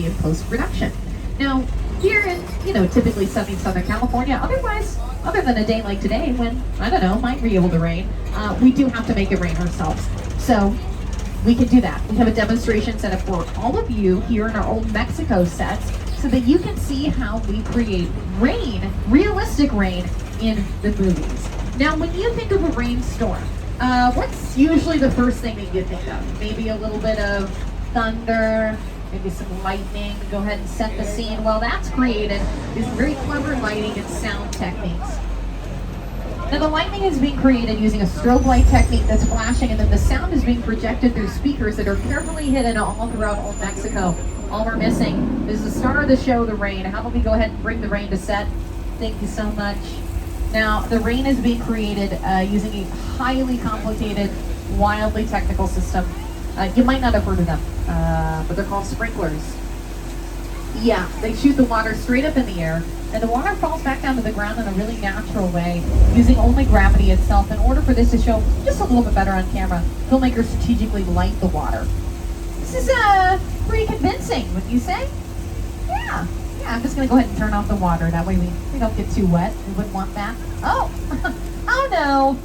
in post-production. Now, here in, typically sunny Southern California, other than a day like today when, I don't know, might be able to rain, we do have to make it rain ourselves. So we can do that. We have a demonstration set up for all of you here in our Old Mexico sets so that you can see how we create rain, realistic rain, in the movies. Now, when you think of a rainstorm, what's usually the first thing that you think of? Maybe a little bit of thunder, maybe some lightning to go ahead and set the scene. Well, that's created these very clever lighting and sound techniques. Now, the lightning is being created using a strobe light technique that's flashing, and then the sound is being projected through speakers that are carefully hidden all throughout Old Mexico. All we're missing is the star of the show, the rain. How about we go ahead and bring the rain to set? Thank you so much. Now, the rain is being created using a highly complicated, wildly technical system. You might not have heard of them, but they're called sprinklers. Yeah, they shoot the water straight up in the air, and the water falls back down to the ground in a really natural way, using only gravity itself. In order for this to show just a little bit better on camera, filmmakers strategically light the water. This is pretty convincing, wouldn't you say? Yeah, I'm just going to go ahead and turn off the water. That way we don't get too wet. We wouldn't want that. Oh, oh no.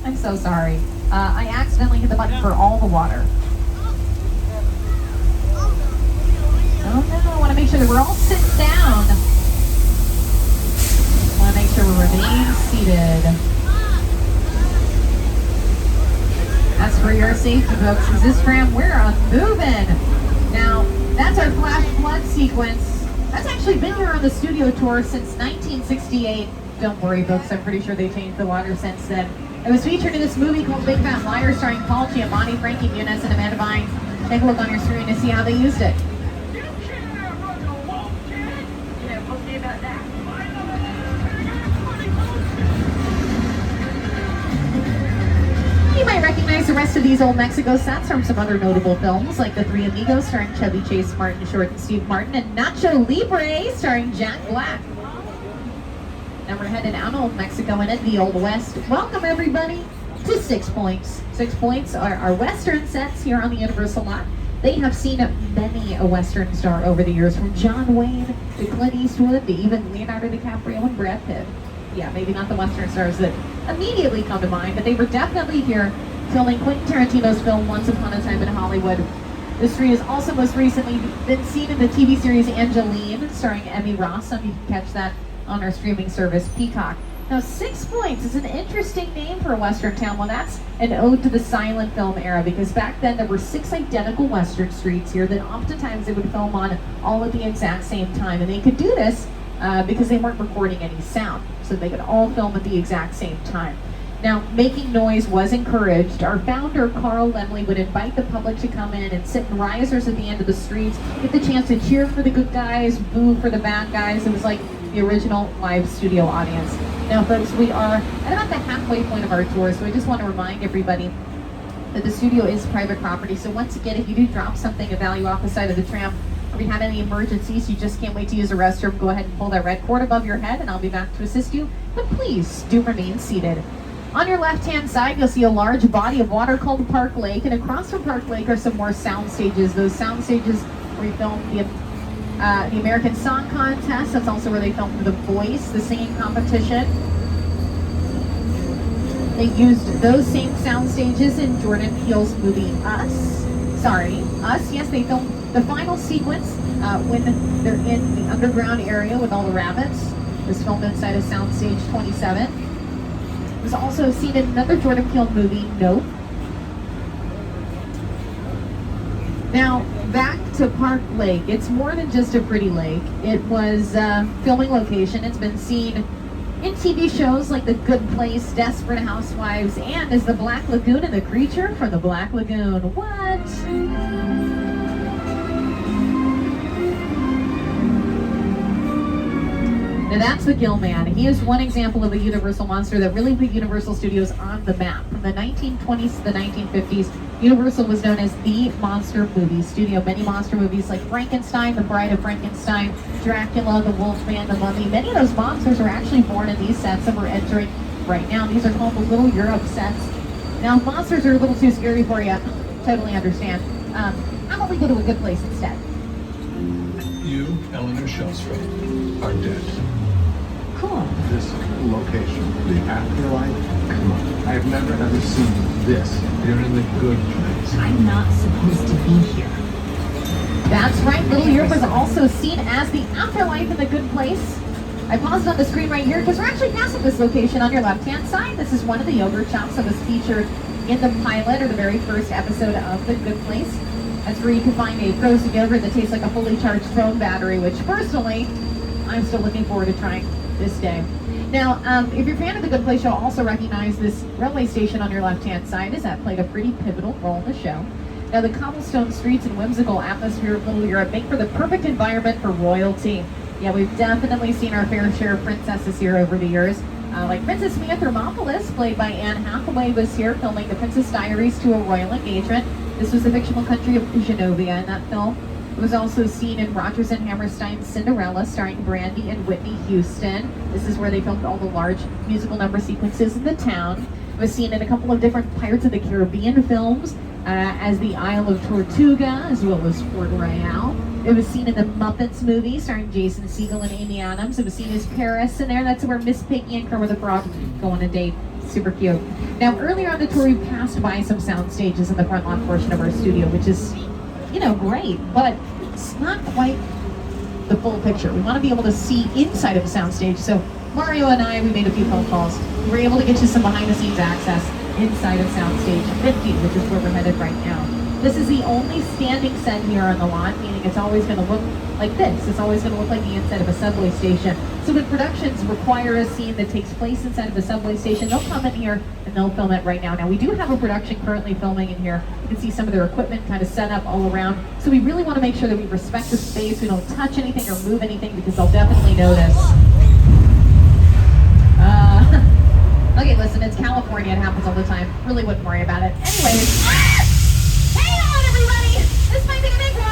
I'm so sorry. I accidentally hit the button for all the water. Oh no, I want to make sure that we're all sitting down. I want to make sure we remain seated. That's for your safety, folks. As this tram, we're moving. Now, that's our flash flood sequence. That's actually been here on the studio tour since 1968. Don't worry, folks. I'm pretty sure they changed the water since then. It was featured in this movie called Big Fat Liar, starring Paul Giamatti, Frankie Muniz, and Amanda Bynes. Take a look on your screen to see how they used it. You might recognize the rest of these Old Mexico sets from some other notable films, like The Three Amigos, starring Chevy Chase, Martin Short, and Steve Martin, and Nacho Libre, starring Jack Black. Now we're headed out of Old Mexico and into the Old West. Welcome, everybody, to 6 Points. 6 Points are our Western sets here on the Universal lot. They have seen many a Western star over the years, from John Wayne to Clint Eastwood to even Leonardo DiCaprio and Brad Pitt. Yeah, maybe not the Western stars that immediately come to mind, but they were definitely here filming Quentin Tarantino's film Once Upon a Time in Hollywood. This tree has also most recently been seen in the TV series Angeline, starring Emmy Rossum. You can catch that on our streaming service, Peacock. Now, 6 Points is an interesting name for a Western town. Well, that's an ode to the silent film era, because back then there were 6 identical Western streets here that oftentimes they would film on all at the exact same time. And they could do this because they weren't recording any sound, so they could all film at the exact same time. Now, making noise was encouraged. Our founder, Carl Laemmle, would invite the public to come in and sit in risers at the end of the streets, get the chance to cheer for the good guys, boo for the bad guys. It was like the original live studio audience. Now, folks, we are at about the halfway point of our tour, so I just want to remind everybody that the studio is private property. So once again, if you do drop something of value off the side of the tram, or if you have any emergencies, you just can't wait to use a restroom, go ahead and pull that red cord above your head, and I'll be back to assist you. But please do remain seated. On your left-hand side, you'll see a large body of water called Park Lake, and across from Park Lake are some more sound stages. Those sound stages where we filmed the American Song Contest. That's also where they filmed The Voice, the singing competition. They used those same sound stages in Jordan Peele's movie Us. Yes, they filmed the final sequence when they're in the underground area with all the rabbits. It was filmed inside of Soundstage 27. It was also seen in another Jordan Peele movie, Nope. Now, back to Park Lake. It's more than just a pretty lake. It was a filming location. It's been seen in TV shows like The Good Place, Desperate Housewives, and as the Black Lagoon and the creature from the Black Lagoon. What? Now that's the Gill Man. He is one example of a Universal monster that really put Universal Studios on the map. From the 1920s to the 1950s, Universal was known as the monster movie studio. Many monster movies like Frankenstein, The Bride of Frankenstein, Dracula, The Wolfman, The Mummy. Many of those monsters were actually born in these sets that we're entering right now. These are called the Little Europe sets. Now, if monsters are a little too scary for you, totally understand. How about we go to a good place instead? Eleanor Shellstrop are dead. Cool. This location, the afterlife, come on. I have never ever seen this. You're in the good place. I'm not supposed to be here. That's right, Little Europe was also seen as the afterlife in the good place. I paused on the screen right here because we're actually passing this location on your left-hand side. This is one of the yogurt shops that was featured in the pilot or the very first episode of The Good Place. That's where you can find a frozen yogurt that tastes like a fully charged phone battery, which personally, I'm still looking forward to trying this day. Now, if you're a fan of The Good Place, you'll also recognize this railway station on your left-hand side, as that played a pretty pivotal role in the show. Now, the cobblestone streets and whimsical atmosphere of Little Europe make for the perfect environment for royalty. Yeah, we've definitely seen our fair share of princesses here over the years. Like Princess Mia Thermopolis, played by Anne Hathaway, was here filming The Princess Diaries to a royal engagement. This was the fictional country of Genovia in that film. It was also seen in Rodgers and Hammerstein's Cinderella, starring Brandy and Whitney Houston. This is where they filmed all the large musical number sequences in the town. It was seen in a couple of different Pirates of the Caribbean films, as the Isle of Tortuga, as well as Port Royal. It was seen in the Muppets movie, starring Jason Segel and Amy Adams. It was seen as Paris in there. That's where Miss Piggy and Kermit the Frog go on a date. Super cute. Now, earlier on the tour, we passed by some sound stages in the front lawn portion of our studio, which is, great, but it's not quite the full picture. We want to be able to see inside of a soundstage. So Mario and I, we made a few phone calls. We were able to get you some behind-the-scenes access inside of Soundstage 50, which is where we're headed right now. This is the only standing set here on the lot, meaning it's always going to look like this. It's always going to look like the inside of a subway station. So when productions require a scene that takes place inside of a subway station, they'll come in here and they'll film it right now. Now, we do have a production currently filming in here. You can see some of their equipment kind of set up all around. So we really want to make sure that we respect the space. We don't touch anything or move anything because they'll definitely notice. Okay, listen, it's California. It happens all the time. Really wouldn't worry about it. Anyways, hang on, everybody. This might be a big one.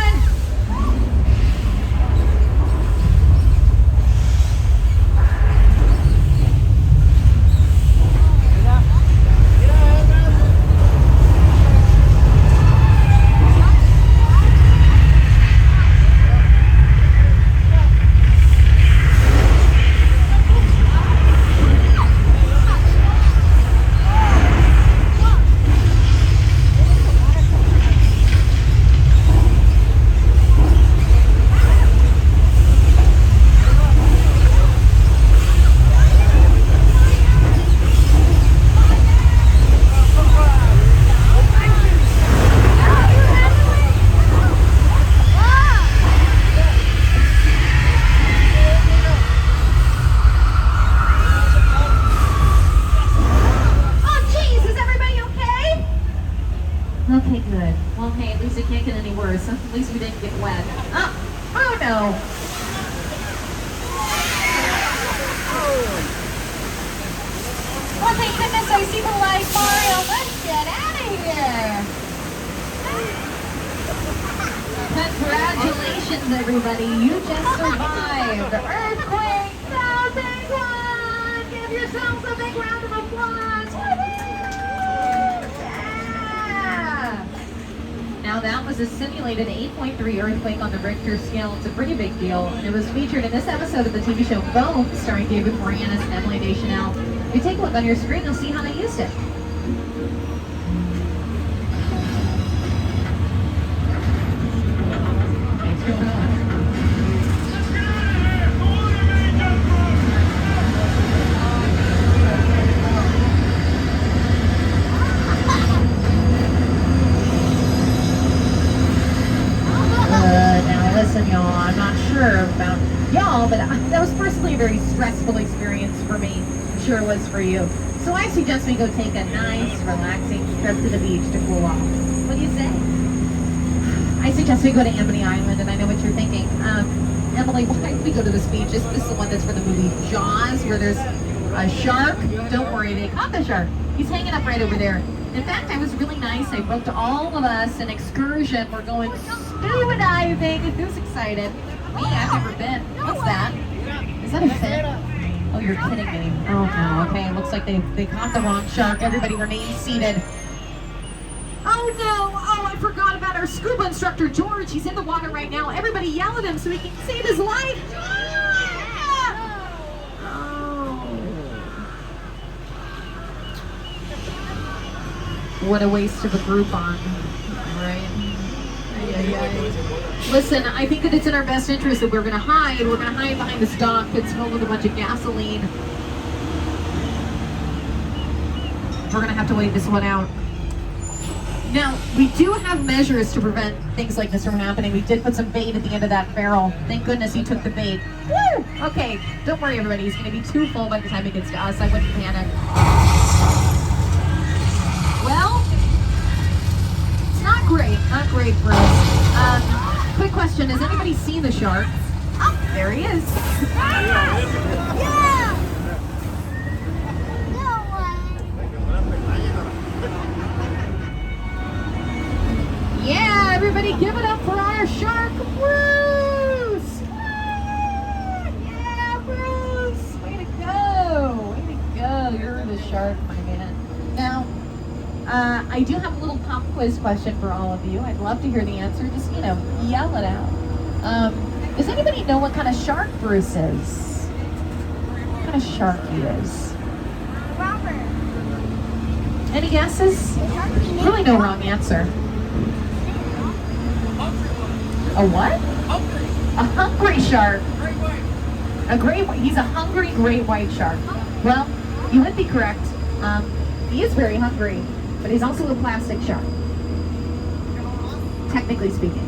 Okay, good. Well, hey, at least it can't get any worse. At least we didn't get wet. Oh no. Oh, thank goodness I see the light, Mario. Let's get out of here. Congratulations, everybody. You just survived. Earthquake, no big one. Give yourselves a big round of applause. Woo-hoo! Now that was a simulated 8.3 earthquake on the Richter scale. It's a pretty big deal, and it was featured in this episode of the TV show Bones, starring David Moranis and Emily Deschanel. If you take a look on your screen, you'll see how they used it. Thanks for coming. Listen, y'all, I'm not sure about y'all, but that was personally a very stressful experience for me. I'm sure it was for you. So I suggest we go take a nice, relaxing trip to the beach to cool off. What do you say? I suggest we go to Amity Island, and I know what you're thinking. Emily, why don't we go to this beach? This is the one that's for the movie Jaws, where there's a shark. Don't worry, they caught the shark. He's hanging up right over there. In fact, I was really nice. I booked all of us an excursion. We're going scuba diving. Who's excited? Me, I've never been. What's that? Is that a fin? Oh, you're kidding me. Oh, no. Okay, it looks like they caught the wrong shark. Everybody remain seated. Oh, no. Oh, I forgot about our scuba instructor, George. He's in the water right now. Everybody yell at him so he can save his life. Oh. What a waste of a Groupon, right? Listen, I think that it's in our best interest that we're going to hide. We're going to hide behind this dock that's filled with a bunch of gasoline. We're going to have to wait this one out. Now, we do have measures to prevent things like this from happening. We did put some bait at the end of that barrel. Thank goodness he took the bait. Woo! Okay, don't worry everybody. He's going to be too full by the time he gets to us. I wouldn't panic. Well, it's not great for us. Quick question, has anybody seen the shark? Oh, there he is. Yeah, everybody give it up for our shark, Bruce! Yeah, Bruce! Way to go! Way to go! You're the shark, my man. Now, I do have a little pop quiz question for all of you. I'd love to hear the answer. Just, yell it out. Does anybody know what kind of shark Bruce is? What kind of shark he is? Robert. Any guesses? Really no wrong answer. A what? A hungry shark. He's a hungry great white shark. Well, you would be correct. He is very hungry, but he's also a plastic shark. Technically speaking.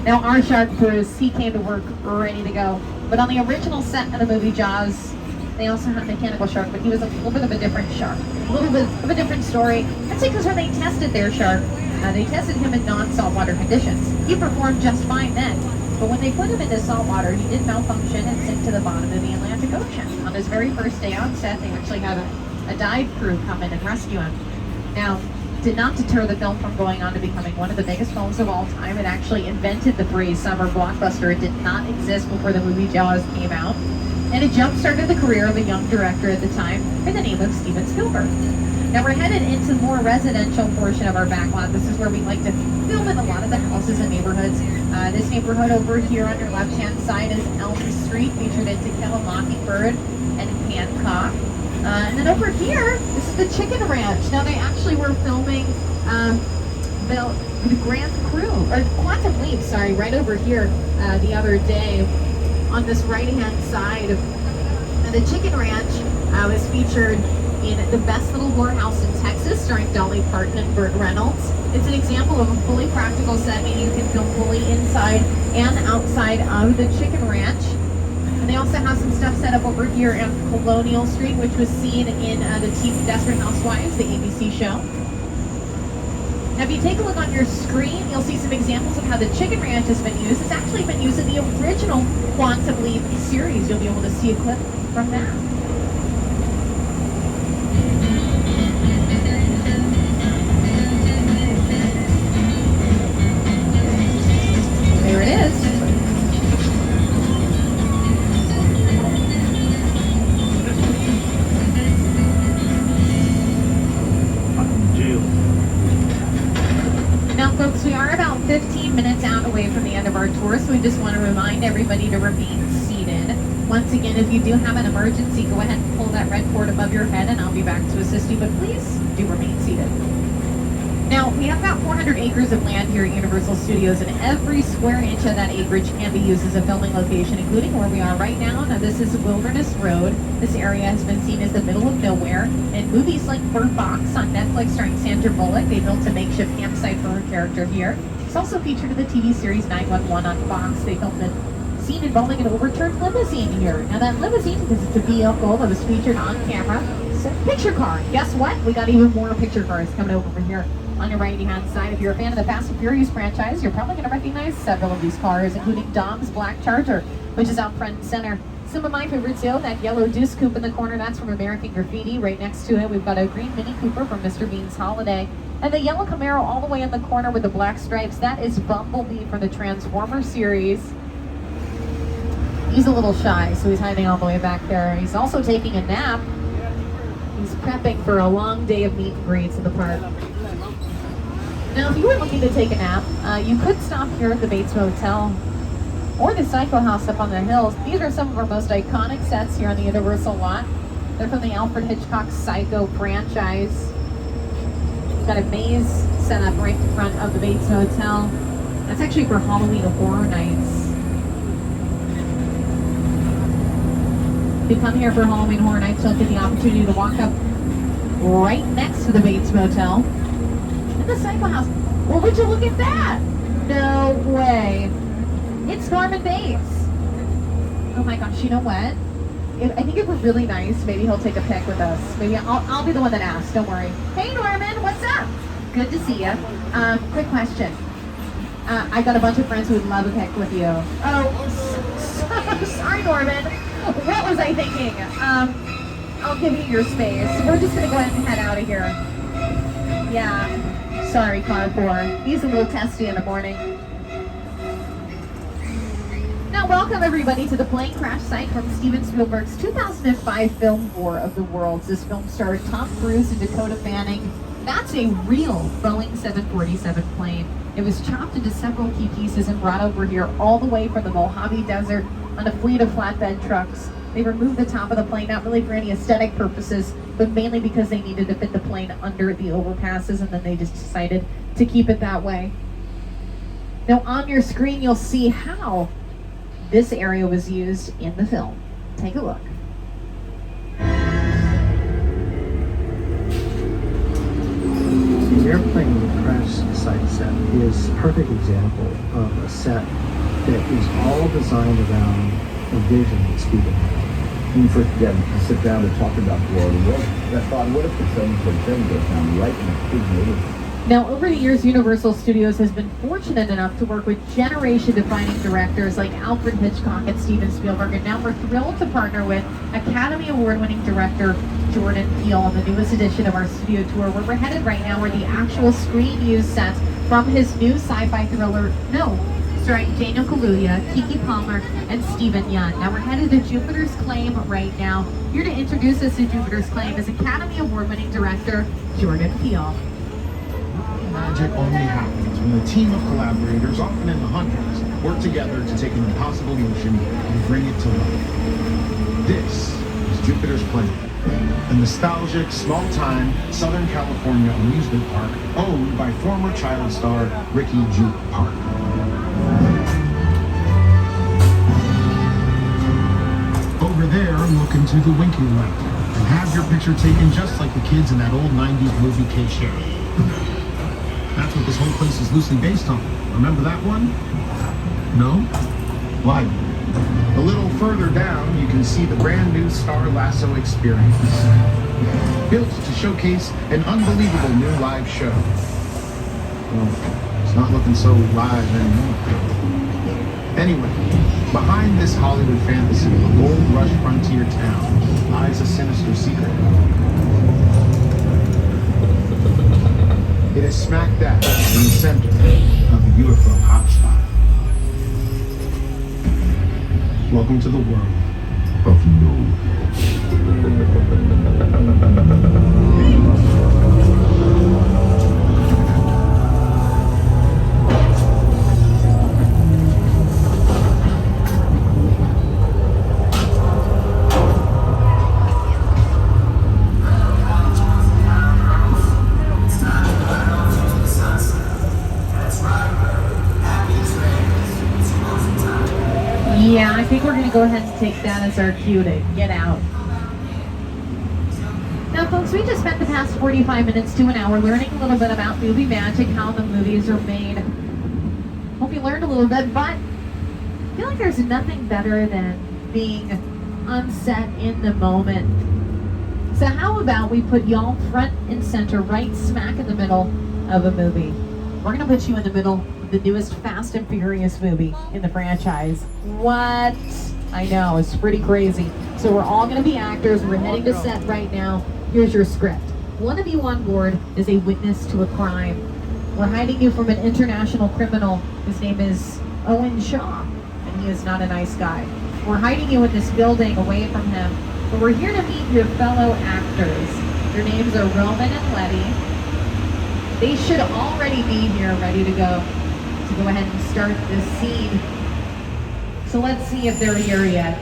Now our shark Bruce, he came to work ready to go. But on the original set of the movie Jaws, they also had a mechanical shark, but he was a little bit of a different shark. A little bit of a different story. That's because when they tested their shark, they tested him in non-saltwater conditions. He performed just fine then. But when they put him into saltwater, he did malfunction and sink to the bottom of the Atlantic Ocean. On his very first day on set, they actually had a dive crew come in and rescue him. Now, did not deter the film from going on to becoming one of the biggest films of all time. It actually invented the phrase summer blockbuster. It did not exist before the movie Jaws came out. And it jump-started the career of a young director at the time by the name of Steven Spielberg. Now we're headed into the more residential portion of our backlot. This is where we like to film in a lot of the houses and neighborhoods. This neighborhood over here on your left-hand side is Elm Street, featured in To Kill a Mockingbird and Hancock. And then over here, this is the Chicken Ranch. Now they actually were filming the Grand Crew, or Quantum Leap, sorry, right over here the other day on this right-hand side. And the Chicken Ranch was featured in The Best Little Whorehouse in Texas, starring Dolly Parton and Burt Reynolds. It's an example of a fully practical set, meaning you can film fully inside and outside of the Chicken Ranch. And they also have some stuff set up over here on Colonial Street, which was seen in the TV Desperate Housewives, the ABC show. Now, if you take a look on your screen, you'll see some examples of how the Chicken Ranch has been used. It's actually been used in the original Quantum Leap series. You'll be able to see a clip from that. There it is. Now, folks, we are about 15 minutes out away from the end of our tour, so we just want to remind everybody to remain seated. Once again, if you do have an emergency, go ahead and pull that red cord above your head, and I'll be back to assist you, but please do remain seated. Now, we have about 400 acres of land here at Universal Studios, and every square inch of that acreage can be used as a filming location, including where we are right now. Now, this is Wilderness Road. This area has been seen as the middle of nowhere. In movies like Bird Box on Netflix starring Sandra Bullock, they built a makeshift campsite for her character here. It's also featured in the TV series 911 on Fox. They filmed a scene involving an overturned limousine here. Now, that limousine, because it's a vehicle that was featured on camera, it's a picture car. Guess what? We got even more picture cars coming over here. On your right-hand side, if you're a fan of the Fast and Furious franchise, you're probably going to recognize several of these cars, including Dom's Black Charger, which is out front and center. Some of my favorites, though, that yellow Deuce Coupe in the corner, that's from American Graffiti. Right next to it, we've got a green Mini Cooper from Mr. Bean's Holiday. And the yellow Camaro all the way in the corner with the black stripes, that is Bumblebee from the Transformers series. He's a little shy, so he's hiding all the way back there. He's also taking a nap. He's prepping for a long day of meet and greets in the park. Now, if you were looking to take a nap, you could stop here at the Bates Motel or the Psycho House up on the hills. These are some of our most iconic sets here on the Universal lot. They're from the Alfred Hitchcock Psycho franchise. Got a maze set up right in front of the Bates Motel. That's actually for Halloween Horror Nights. If you come here for Halloween Horror Nights, you'll get the opportunity to walk up right next to the Bates Motel and the Psycho House. Well, would you look at that? No way. It's Norman Bates. Oh my gosh, you know what? I think if we're really nice, maybe he'll take a pic with us. Maybe I'll be the one that asks, don't worry. Hey Norman, what's up? Good to see you. Quick question. I got a bunch of friends who would love a pic with you. Oh, sorry Norman. What was I thinking? I'll give you your space. We're just gonna go ahead and head out of here. Yeah, sorry Car 4. He's a little testy in the morning. Now, welcome everybody to the plane crash site from Steven Spielberg's 2005 film War of the Worlds. This film starred Tom Cruise and Dakota Fanning. That's a real Boeing 747 plane. It was chopped into several key pieces and brought over here all the way from the Mojave Desert on a fleet of flatbed trucks. They removed the top of the plane, not really for any aesthetic purposes, but mainly because they needed to fit the plane under the overpasses, and then they just decided to keep it that way. Now, on your screen, you'll see how this area was used in the film. Take a look. The airplane crash site set is a perfect example of a set that is all designed around a vision that Steven had. When you first began to sit down to talk about the world, I thought, what if the 747 goes down right in the big neighborhood? Now, over the years, Universal Studios has been fortunate enough to work with generation-defining directors like Alfred Hitchcock and Steven Spielberg, and now we're thrilled to partner with Academy Award-winning director Jordan Peele on the newest edition of our studio tour. Where we're headed right now are the actual screen-used sets from his new sci-fi thriller, No, starring Daniel Kaluuya, Keke Palmer, and Stephen Yeun. Now, we're headed to Jupiter's Claim right now. Here to introduce us to Jupiter's Claim is Academy Award-winning director Jordan Peele. Magic only happens when a team of collaborators, often in the hundreds, work together to take an impossible notion and bring it to life. This is Jupiter's Claim, a nostalgic, small-time Southern California amusement park owned by former child star Ricky Juke Park. Over there, look into the Winking Lantern and have your picture taken just like the kids in that old 90s movie K-Share. That's what this whole place is loosely based on. Remember that one? No? Why? A little further down, you can see the brand new Star Lasso experience. Built to showcase an unbelievable new live show. Well, it's not looking so live anymore. Anyway, behind this Hollywood fantasy of a gold rush frontier town lies a sinister secret. It is smack dab in the center of the UFO hotspot. Welcome to the world of No. Yeah, I think we're going to go ahead and take that as our cue to get out. Now, folks, we just spent the past 45 minutes to an hour learning a little bit about movie magic, how the movies are made. Hope you learned a little bit, but I feel like there's nothing better than being on set in the moment. So how about we put y'all front and center, right smack in the middle of a movie? We're going to put you in the middle of the newest Fast and Furious movie in the franchise. What? I know, it's pretty crazy. So we're all going to be actors. We're heading to set right now. Here's your script. One of you on board is a witness to a crime. We're hiding you from an international criminal. His name is Owen Shaw, and he is not a nice guy. We're hiding you in this building away from him, but we're here to meet your fellow actors. Your names are Roman and Letty. They should already be here ready to go ahead and start this scene. So let's see if they're here yet.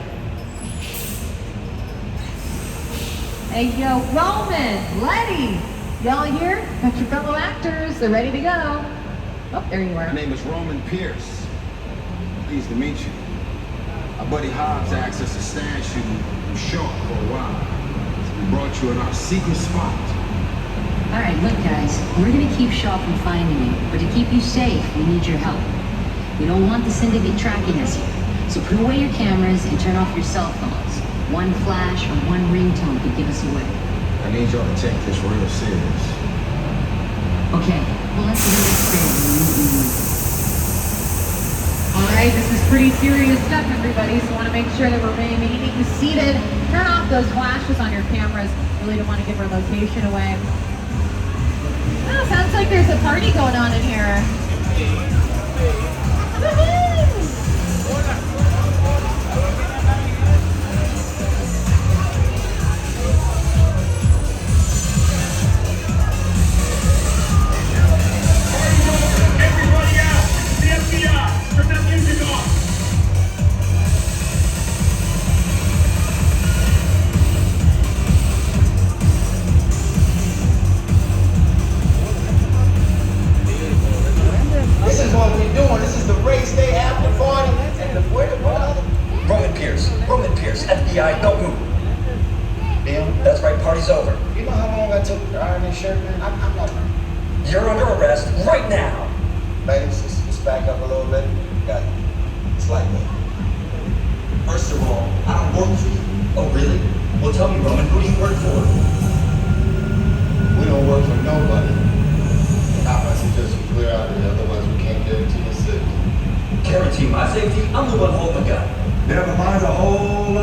Hey, yo, Roman, Letty, y'all here? Got your fellow actors, they're ready to go. Oh, there you are. My name is Roman Pierce. Pleased to meet you. Our buddy Hobbs asked us to stash you short for a while. We brought you in our secret spot. All right, look, guys, we're gonna keep Shaw from finding you, but to keep you safe, we need your help. We don't want the syndicate tracking us here, so put away your cameras and turn off your cell phones. One flash or one ringtone could give us away. I need y'all to take this real serious. Okay, well, let's do this thing. All right, this is pretty serious stuff, everybody, so want to make sure that we're remaining seated. Turn off those flashes on your cameras. Really don't want to give our location away. Oh, sounds like there's a party going on in here. Everybody out! The FBI! Turn that music off! This is what we're doing. This is the race day after party. And the Roman Pierce, FBI, don't move. Bill, That's right, party's over. you know how long I took to iron this shirt, man? I'm not. You're under arrest right now. Ladies, just back up a little bit. Got it. It's like that. First of all, I don't work for you. Oh, really? Well, tell me, Roman, who do you work for? We don't work for nobody. I must suggest you clear out of here, otherwise we can't guarantee your safety. Guarantee my safety? I'm the one holding the gun. Never mind the whole